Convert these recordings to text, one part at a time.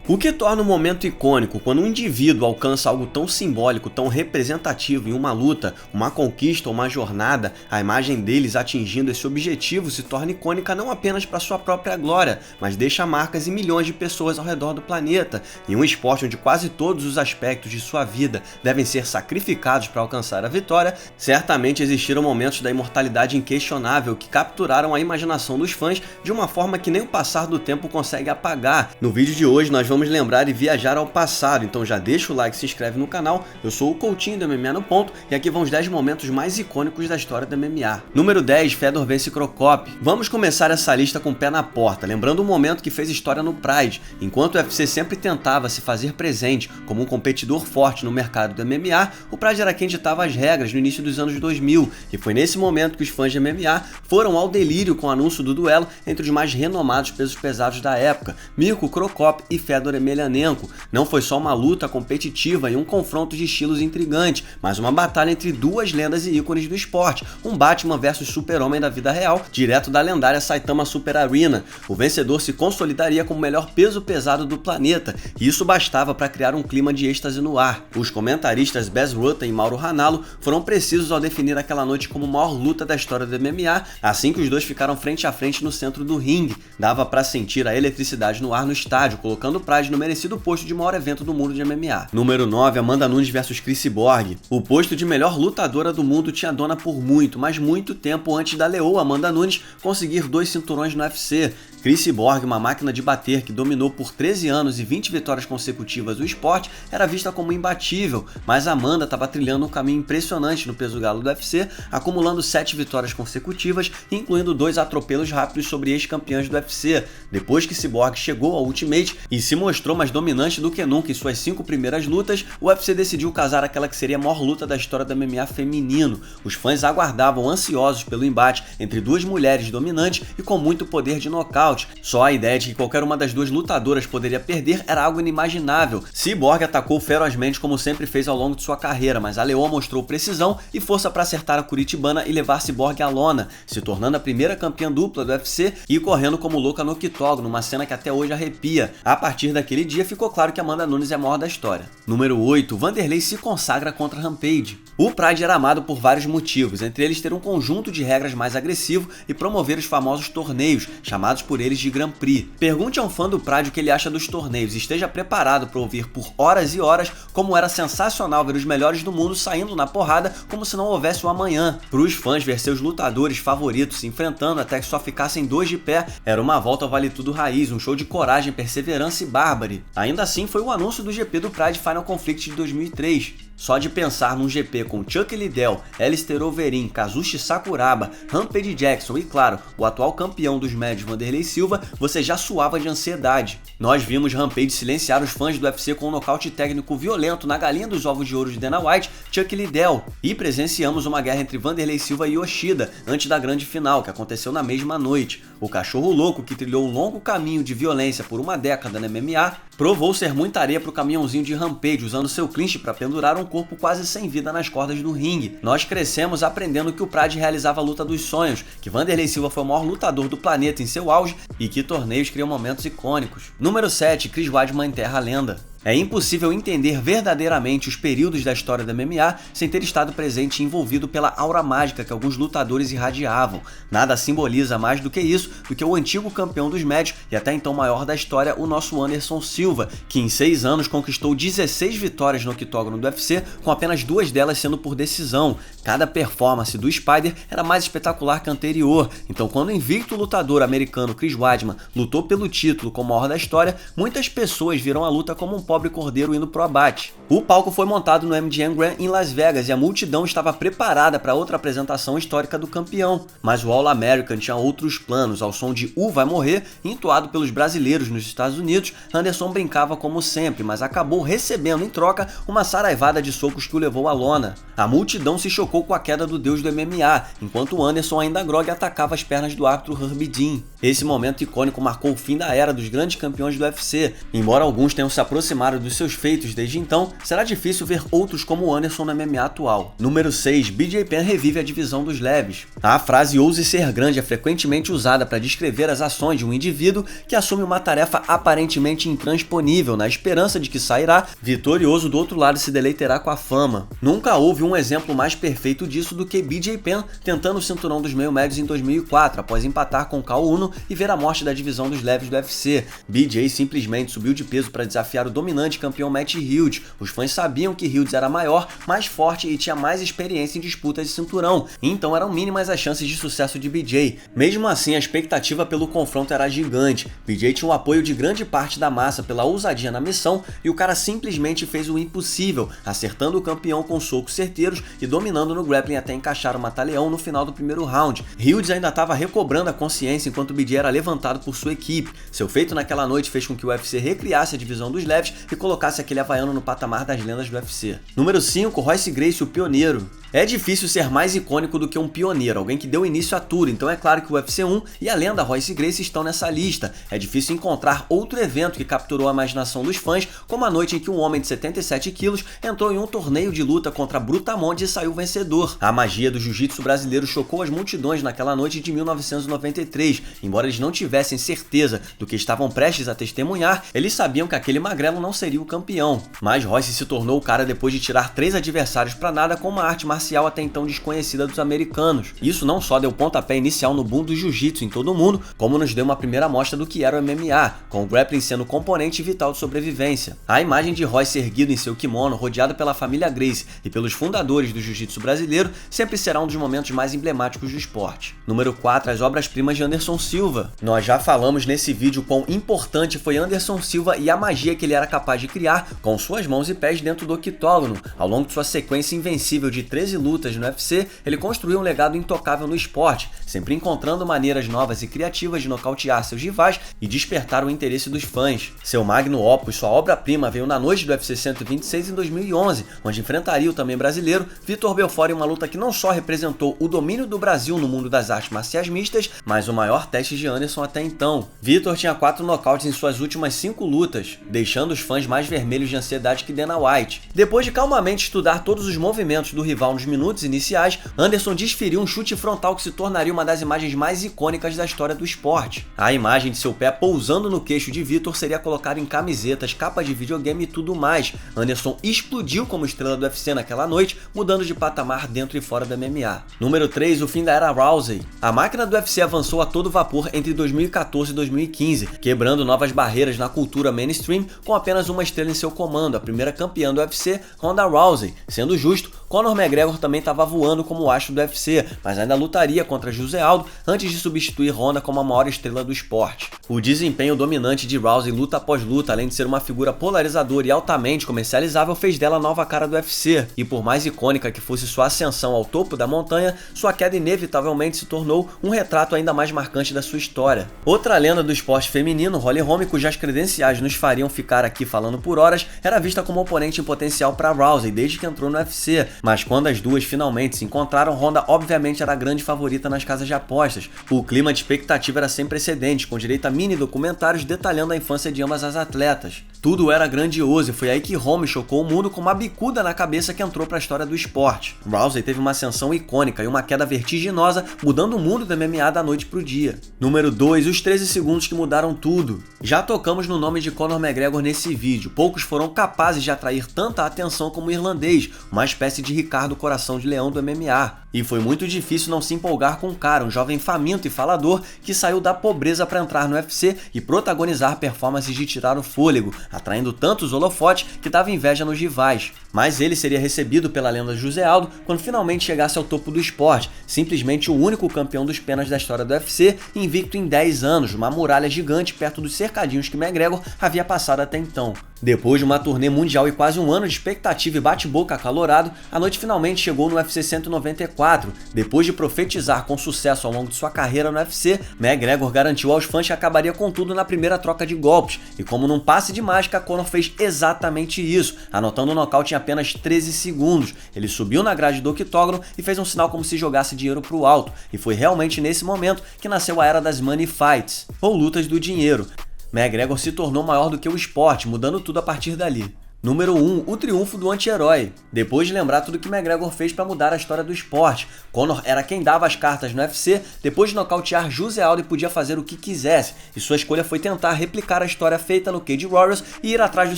O que torna um momento icônico quando um indivíduo alcança algo tão simbólico, tão representativo em uma luta, uma conquista ou uma jornada, a imagem deles atingindo esse objetivo se torna icônica não apenas para sua própria glória, mas deixa marcas em milhões de pessoas ao redor do planeta. Em um esporte onde quase todos os aspectos de sua vida devem ser sacrificados para alcançar a vitória, certamente existiram momentos da imortalidade inquestionável que capturaram a imaginação dos fãs de uma forma que nem o passar do tempo consegue apagar. No vídeo de hoje nós vamos lembrar e viajar ao passado, então já deixa o like e se inscreve no canal. Eu sou o Coutinho do MMA no Ponto e aqui vão os 10 momentos mais icônicos da história do MMA. Número 10, Fedor vence Cro Cop. Vamos começar essa lista com o pé na porta, lembrando um momento que fez história no Pride. Enquanto o UFC sempre tentava se fazer presente como um competidor forte no mercado do MMA, o Pride era quem ditava as regras no início dos anos 2000, e foi nesse momento que os fãs de MMA foram ao delírio com o anúncio do duelo entre os mais renomados pesos pesados da época, Mirko Cro Cop e Fedor Emelianenko. Não foi só uma luta competitiva e um confronto de estilos intrigante, mas uma batalha entre duas lendas e ícones do esporte, um Batman versus Super-Homem da vida real, direto da lendária Saitama Super Arena. O vencedor se consolidaria como o melhor peso pesado do planeta, e isso bastava para criar um clima de êxtase no ar. Os comentaristas Bas Rutten e Mauro Ranallo foram precisos ao definir aquela noite como a maior luta da história do MMA, assim que os dois ficaram frente a frente no centro do ringue. Dava para sentir a eletricidade no ar no estádio, colocando o Pride no merecido posto de maior evento do mundo de MMA. Número 9, Amanda Nunes vs Cris Cyborg. O posto de melhor lutadora do mundo tinha dona por muito, mas muito tempo antes da leoa Amanda Nunes conseguir 2 cinturões no UFC. Cris Cyborg, uma máquina de bater que dominou por 13 anos e 20 vitórias consecutivas o esporte, era vista como imbatível, mas Amanda estava trilhando um caminho impressionante no peso galo do UFC, acumulando 7 vitórias consecutivas, incluindo 2 atropelos rápidos sobre ex-campeãs do UFC. Depois que Cyborg chegou ao Ultimate e se mostrou mais dominante do que nunca em suas 5 primeiras lutas, o UFC decidiu casar aquela que seria a maior luta da história do MMA feminino. Os fãs aguardavam ansiosos pelo embate entre duas mulheres dominantes e com muito poder de nocaute. Só a ideia de que qualquer uma das duas lutadoras poderia perder era algo inimaginável. Cyborg atacou ferozmente como sempre fez ao longo de sua carreira, mas a leoa mostrou precisão e força para acertar a curitibana e levar Cyborg à lona, se tornando a primeira campeã dupla do UFC e correndo como louca no octógono, numa cena que até hoje arrepia. A partir daquele dia ficou claro que Amanda Nunes é a maior da história. Número 8, Vanderlei se consagra contra Rampage. O Pride era amado por vários motivos, entre eles ter um conjunto de regras mais agressivo e promover os famosos torneios, chamados por eles de Grand Prix. Pergunte a um fã do Pride o que ele acha dos torneios e esteja preparado para ouvir por horas e horas como era sensacional ver os melhores do mundo saindo na porrada como se não houvesse o amanhã. Para os fãs, ver seus lutadores favoritos se enfrentando até que só ficassem 2 de pé era uma volta ao Vale Tudo Raiz, um show de coragem, perseverança e bárbare. Ainda assim, foi o anúncio do GP do Pride Final Conflict de 2003. Só de pensar num GP com Chuck Liddell, Alistair Overeem, Kazushi Sakuraba, Rampage Jackson e, claro, o atual campeão dos médios Vanderlei Silva, você já suava de ansiedade. Nós vimos Rampage silenciar os fãs do UFC com um nocaute técnico violento na galinha dos ovos de ouro de Dana White, Chuck Liddell, e presenciamos uma guerra entre Vanderlei Silva e Yoshida antes da grande final, que aconteceu na mesma noite. O cachorro louco, que trilhou um longo caminho de violência por uma década no MMA, provou ser muita areia para o caminhãozinho de Rampage, usando seu clinch para pendurar um corpo quase sem vida nas cordas do ringue. Nós crescemos aprendendo que o Pride realizava a luta dos sonhos, que Vanderlei Silva foi o maior lutador do planeta em seu auge e que torneios criam momentos icônicos. Número 7, Chris Weidman enterra a lenda. É impossível entender verdadeiramente os períodos da história do MMA sem ter estado presente e envolvido pela aura mágica que alguns lutadores irradiavam. Nada simboliza mais do que isso do que o antigo campeão dos médios e até então maior da história, o nosso Anderson Silva, que em 6 anos conquistou 16 vitórias no octógono do UFC, com apenas 2 delas sendo por decisão. Cada performance do Spider era mais espetacular que a anterior, então quando o invicto lutador americano Chris Weidman lutou pelo título como maior da história, muitas pessoas viram a luta como um pobre cordeiro indo pro abate. O palco foi montado no MGM Grand em Las Vegas e a multidão estava preparada para outra apresentação histórica do campeão. Mas o All-American tinha outros planos. Ao som de Vai Morrer, entoado pelos brasileiros nos Estados Unidos, Anderson brincava como sempre, mas acabou recebendo em troca uma saraivada de socos que o levou à lona. A multidão se chocou com a queda do deus do MMA, enquanto Anderson, ainda grogue, atacava as pernas do árbitro Herbie Dean. Esse momento icônico marcou o fim da era dos grandes campeões do UFC, embora alguns tenham se aproximado aproximaram dos seus feitos desde então, será difícil ver outros como o Anderson no MMA atual. Número 6. BJ Penn revive a divisão dos leves. A frase "ouse ser grande" é frequentemente usada para descrever as ações de um indivíduo que assume uma tarefa aparentemente intransponível, na esperança de que sairá vitorioso do outro lado e se deleitará com a fama. Nunca houve um exemplo mais perfeito disso do que BJ Penn tentando o cinturão dos meio-médios em 2004, após empatar com Caol Uno e ver a morte da divisão dos leves do UFC. BJ simplesmente subiu de peso para desafiar o dominante campeão Matt Hughes. Os fãs sabiam que Hughes era maior, mais forte e tinha mais experiência em disputas de cinturão, então eram mínimas as chances de sucesso de BJ. Mesmo assim, a expectativa pelo confronto era gigante. BJ tinha o apoio de grande parte da massa pela ousadia na missão e o cara simplesmente fez o impossível, acertando o campeão com socos certeiros e dominando no grappling até encaixar o mata-leão no final do primeiro round. Hughes ainda estava recobrando a consciência enquanto BJ era levantado por sua equipe. Seu feito naquela noite fez com que o UFC recriasse a divisão dos leves e colocasse aquele havaiano no patamar das lendas do UFC. Número 5. Royce Gracie, o pioneiro. É difícil ser mais icônico do que um pioneiro, alguém que deu início a tudo, então é claro que o UFC 1 e a lenda Royce Gracie estão nessa lista. É difícil encontrar outro evento que capturou a imaginação dos fãs, como a noite em que um homem de 77 quilos entrou em um torneio de luta contra Brutamontes e saiu vencedor. A magia do jiu-jitsu brasileiro chocou as multidões naquela noite de 1993. Embora eles não tivessem certeza do que estavam prestes a testemunhar, eles sabiam que aquele magrelo não seria o campeão. Mas Royce se tornou o cara depois de tirar 3 adversários para nada com uma arte marcial até então desconhecida dos americanos. Isso não só deu pontapé inicial no boom do jiu-jitsu em todo o mundo, como nos deu uma primeira amostra do que era o MMA, com o grappling sendo componente vital de sobrevivência. A imagem de Royce erguido em seu kimono, rodeado pela família Gracie e pelos fundadores do jiu-jitsu brasileiro, sempre será um dos momentos mais emblemáticos do esporte. Número 4. As obras-primas de Anderson Silva. Nós já falamos nesse vídeo quão importante foi Anderson Silva e a magia que ele era capaz de criar com suas mãos e pés dentro do octógono. Ao longo de sua sequência invencível de 13 lutas no UFC, ele construiu um legado intocável no esporte, sempre encontrando maneiras novas e criativas de nocautear seus rivais e despertar o interesse dos fãs. Seu magnum opus, sua obra-prima, veio na noite do UFC 126 em 2011, onde enfrentaria o também brasileiro Vitor Belfort em uma luta que não só representou o domínio do Brasil no mundo das artes marciais mistas, mas o maior teste de Anderson até então. Vitor tinha 4 nocautes em suas últimas 5 lutas, deixando os fãs mais vermelhos de ansiedade que Dana White. Depois de calmamente estudar todos os movimentos do rival nos minutos iniciais, Anderson desferiu um chute frontal que se tornaria uma das imagens mais icônicas da história do esporte. A imagem de seu pé pousando no queixo de Vitor seria colocada em camisetas, capa de videogame e tudo mais. Anderson explodiu como estrela do UFC naquela noite, mudando de patamar dentro e fora do MMA. Número 3. O fim da era Rousey. A máquina do UFC avançou a todo vapor entre 2014 e 2015, quebrando novas barreiras na cultura mainstream com apenas uma estrela em seu comando, a primeira campeã do UFC, Ronda Rousey. Sendo justo, Conor McGregor também estava voando como astro do UFC, mas ainda lutaria contra José Aldo antes de substituir Ronda como a maior estrela do esporte. O desempenho dominante de Rousey luta após luta, além de ser uma figura polarizadora e altamente comercializável, fez dela a nova cara do UFC. E por mais icônica que fosse sua ascensão ao topo da montanha, sua queda inevitavelmente se tornou um retrato ainda mais marcante da sua história. Outra lenda do esporte feminino, Holly Holm, cujas credenciais nos fariam ficar aqui falando por horas, era vista como oponente em potencial para Rousey desde que entrou no UFC, mas quando as duas finalmente se encontraram, Ronda obviamente era a grande favorita nas casas de apostas. O clima de expectativa era sem precedentes, com direito a mini documentários detalhando a infância de ambas as atletas. Tudo era grandioso e foi aí que Holm chocou o mundo com uma bicuda na cabeça que entrou para a história do esporte. Rousey teve uma ascensão icônica e uma queda vertiginosa, mudando o mundo do MMA da noite pro dia. Número 2. Os 13 segundos que mudaram tudo. Já tocamos no nome de Conor McGregor nesse vídeo. Poucos foram capazes de atrair tanta atenção como o irlandês, uma espécie de Ricardo Coração de Leão do MMA. E foi muito difícil não se empolgar com o cara, um jovem faminto e falador que saiu da pobreza para entrar no UFC e protagonizar performances de tirar o fôlego, atraindo tantos holofotes que dava inveja nos rivais. Mas ele seria recebido pela lenda José Aldo quando finalmente chegasse ao topo do esporte, simplesmente o único campeão dos penas da história do UFC, invicto em 10 anos, uma muralha gigante perto dos cercadinhos que McGregor havia passado até então. Depois de uma turnê mundial e quase um ano de expectativa e bate-boca acalorado, a noite finalmente chegou no UFC 194. Depois de profetizar com sucesso ao longo de sua carreira no UFC, McGregor garantiu aos fãs que acabaria com tudo na primeira troca de golpes, e como num passe de mágica, Conor fez exatamente isso, anotando o nocaute em apenas 13 segundos. Ele subiu na grade do octógono e fez um sinal como se jogasse dinheiro pro alto, e foi realmente nesse momento que nasceu a era das Money Fights, ou lutas do dinheiro. McGregor se tornou maior do que o esporte, mudando tudo a partir dali. Número 1. O triunfo do anti-herói. Depois de lembrar tudo que McGregor fez para mudar a história do esporte, Conor era quem dava as cartas no UFC, depois de nocautear Jose Aldo e podia fazer o que quisesse, e sua escolha foi tentar replicar a história feita no Cage Warriors e ir atrás do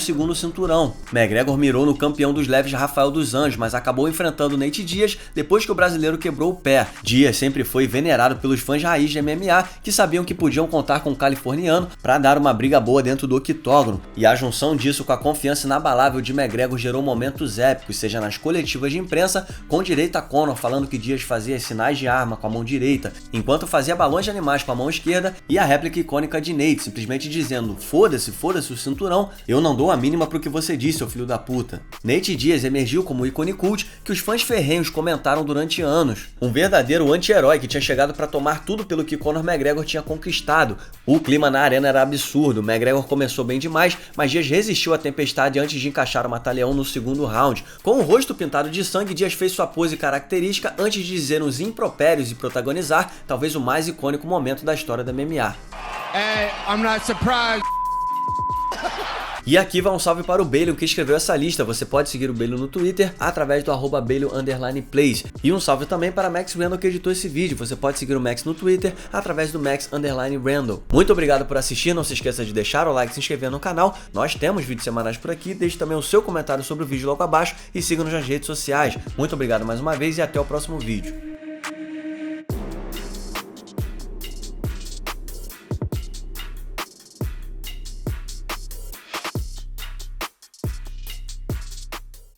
segundo cinturão. McGregor mirou no campeão dos leves Rafael dos Anjos, mas acabou enfrentando Nate Diaz depois que o brasileiro quebrou o pé. Diaz sempre foi venerado pelos fãs raiz de MMA que sabiam que podiam contar com o californiano para dar uma briga boa dentro do octógono, e a junção disso com a confiança inabalável de McGregor gerou momentos épicos, seja nas coletivas de imprensa, com direito a Conor falando que Diaz fazia sinais de arma com a mão direita, enquanto fazia balões de animais com a mão esquerda, e a réplica icônica de Nate, simplesmente dizendo: foda-se, foda-se o cinturão, eu não dou a mínima pro que você disse, seu filho da puta. Nate Diaz emergiu como ícone cult que os fãs ferrenhos comentaram durante anos. Um verdadeiro anti-herói que tinha chegado para tomar tudo pelo que Conor McGregor tinha conquistado. O clima na arena era absurdo, McGregor começou bem demais, mas Diaz resistiu à tempestade antes de encaixar o mata-leão no segundo round. Com o rosto pintado de sangue, Diaz fez sua pose característica antes de dizer uns impropérios e protagonizar talvez o mais icônico momento da história da MMA. Hey, I'm not surprised. E aqui vai um salve para o Balion que escreveu essa lista. Você pode seguir o Balion no Twitter através do @Balion_plays. E um salve também para Max Randall que editou esse vídeo. Você pode seguir o Max no Twitter através do Max_Randall. Muito obrigado por assistir. Não se esqueça de deixar o like e se inscrever no canal. Nós temos vídeos semanais por aqui. Deixe também o seu comentário sobre o vídeo logo abaixo e siga-nos nas redes sociais. Muito obrigado mais uma vez e até o próximo vídeo.